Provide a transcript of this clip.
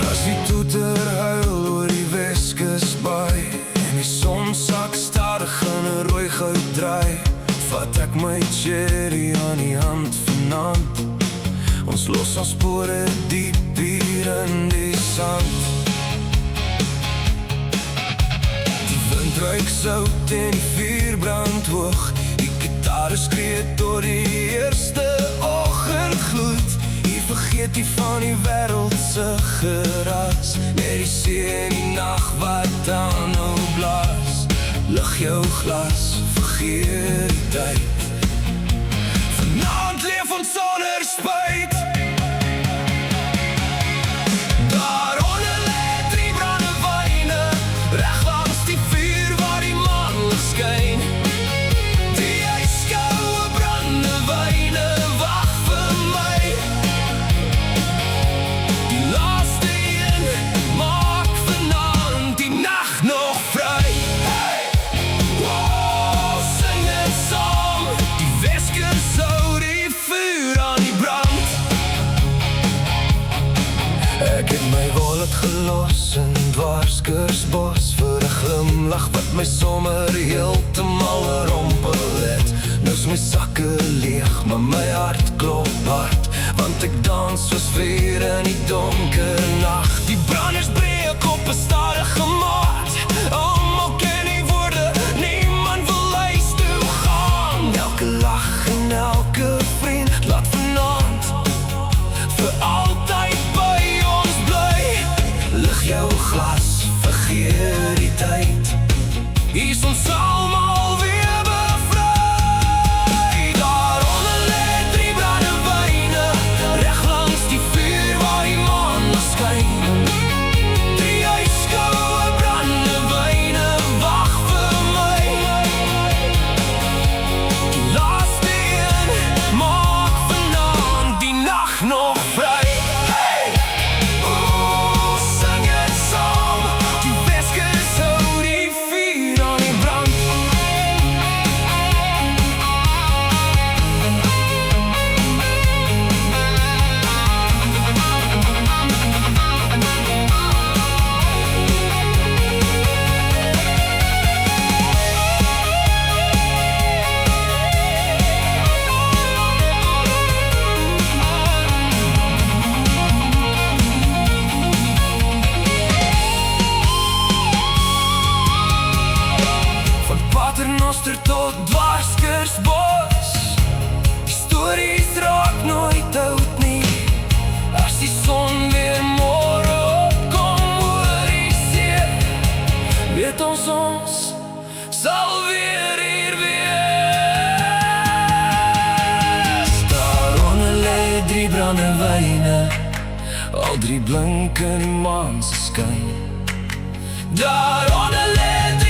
As die toeter huil oor die Weskusbaai en die son sak stadig in 'n rooi goud draai, vat ek my cherry aan die hand vanaand. Ons los ons spore diep hier in die sand. Die wind ruik sout en die vuur brand hoog. Die gitaar skree tot die eerste oggendgloed. Hier vergeet jy van die wêreld se geraas, net die see en die nag wat aanhou blaas. Lig jou glas, vergeet die tyd. Vanaand leef ons sonder spyt. Daaronder lê 3 brandewyne, reg langs die vuur waar die maan skyn. Die ijskoue brandewyne wag vir my. Die laaste een maak vanaand die nag nog vry. Sing dit saam, die Weskus hou die vuur aan die brand. Ek het my wallet gelos in Dwarskursbos vir 'n glimlag wat my sommer heeltemal rompel het. Nou's my sakke leeg, maar my hart klop hard, want ek dans soos vuur in die donker nag. Die branders breek op 'n stadige maat. Almal ken die woorde, niemand wil luister hoe gaan. Elke lag en elke vriend laat vanaand vir altyd by ons bly. Lig jou glas, vergeet die tyd. Hier is ons almal weer bevry. Daaronder lê 3 brandewyne, reg langs die vuur waar die maan skyn. Die ijskoue brandewyne wag vir my. Die laaste een maak vanaand die nag nog vry. Sing dit saam, die Weskus hou die vuur aan die brand. Van Paternoster tot Dwarskursbos, die stories raak nooit oud nie. As die son weer môre opkom oor die see, weet ons sal weer hier wees. Daaronder lê 3 brandewyne, al 3 blink in die maan se skyn. Daaronder lê 3